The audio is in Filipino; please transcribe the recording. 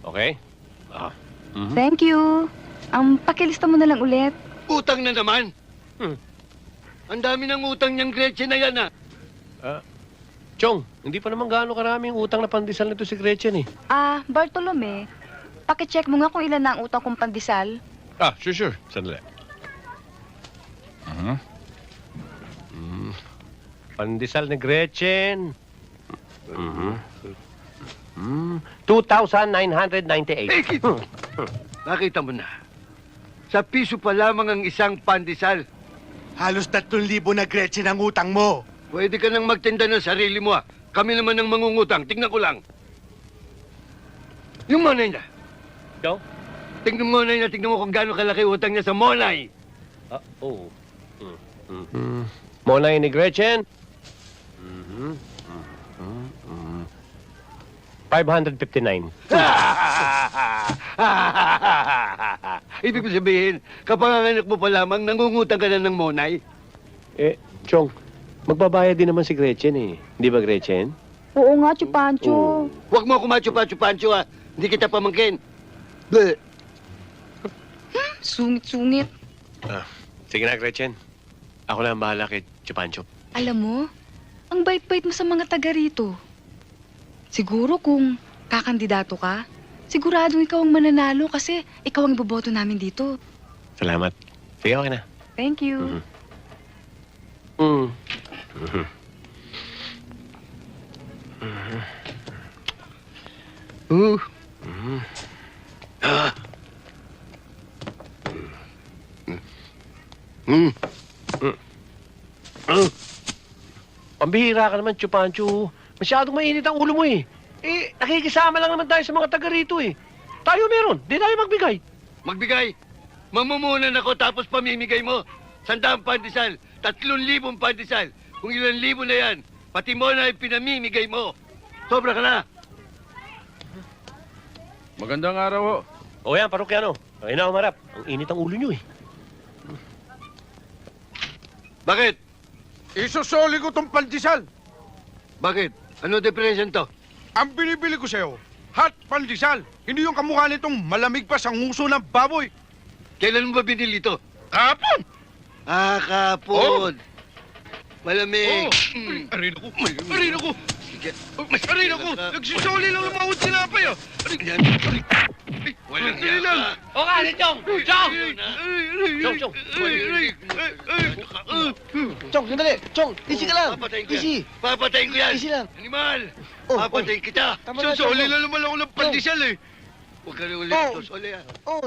Okay? Thank you. Pakilista mo na lang ulit. Utang na naman. Hmm. Ang dami ng utang niyang Gretchen na yan, Chong, hindi pa naman gaano karaming utang na pandesal nito si Gretchen eh. Bartolome, pakicheck mo nga kung ilan na ang utang kong pandesal. Sure. Sandali. Pandesal ni Gretchen. 2,998. Nakita mo na. Sa piso pa lamang ang isang pandesal. Halos 3,000 na Gretchen ang utang mo. Pwede ka nang magtinda ng sarili mo, Kami naman ang mangungutang. Tingnan ko lang. Yung monay na. Ikaw? Tingnan mo na, tingnan mo kung gaano kalaki utang niya sa monay. Oo. Monay ni Gretchen? 559. Ibig ko sabihin, kapanganak mo pa lamang, nangungutang ka na ng monay. Chong, magbabayad din naman si Gretchen eh. Di ba, Gretchen? Oo nga, Chupancho. Huwag mo ako machupa-chupancho, Hindi kita pamangkin. Bleh. Sungit-sungit. Sige na, Gretchen. Ako na ang bahala kay Chupancho. Alam mo, ang bait-bait mo sa mga taga rito. Siguro kung kakandidato ka, siguradong ikaw ang mananalo kasi ikaw ang iboboto namin dito. Salamat. Sige, okay na. Thank you. Pambihira ka naman, Chupancho. Masyadong mainit ang ulo mo eh. Nakikisama lang naman tayo sa mga taga rito eh. Tayo meron, di tayo magbigay. Magbigay. Mamumunan ako tapos pamimigay mo. 100 pandesal, 3,000 pandesal. Kung ilan libo na yan, pati mo na yung pinamimigay mo. Sobra ka na. Magandang araw ho. O yan, parokyano. Ayun na umarap. Ang init ang ulo nyo eh. Bakit? Isusoli ko tong pandesal. Bakit? Ano depression to? Ang binibili ko sa'yo, hot pandesal. Hindi yung kamukha nitong malamig pa sa nguso ng baboy. Kailan mo ba binili to? Kapon! Kapon. Malamig. Aray na ko! Aray na ko! Aray na ko! Nagsusoli lang ng mga tinapay, Yan. Walang Dali lang. O nga, si Chong! Chong! Chong! Chong, sandali! Chong, easy ka lang! Papatayin ko yan. Easy! Papatayin ko yan. Easy lang. Animal! Oh, Papatayin kita. Tama na, Susoli Chong. lang naman ako ng pandesal eh. Huwag ka rin ulit. Soli, Oh,